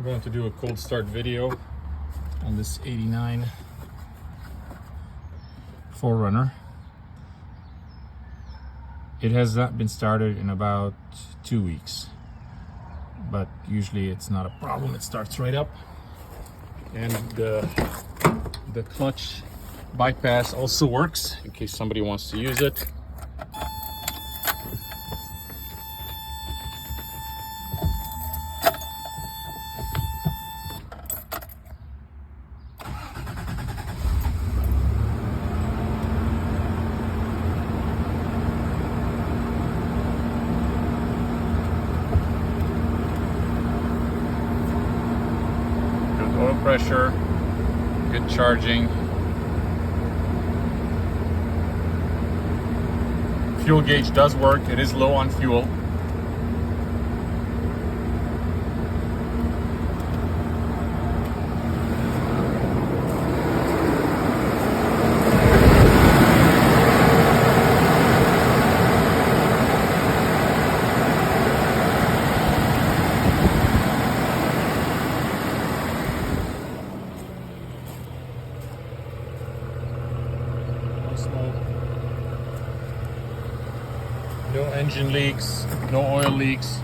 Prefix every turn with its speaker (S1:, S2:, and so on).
S1: I'm going to do a cold start video on this 89 4Runner. It has not been started in about 2 weeks, but usually it's not a problem. It starts right up, and the clutch bypass also works in case somebody wants to use it. Good oil pressure, good charging. Fuel gauge does work. It is low on fuel. No smoke. No engine leaks, no oil leaks.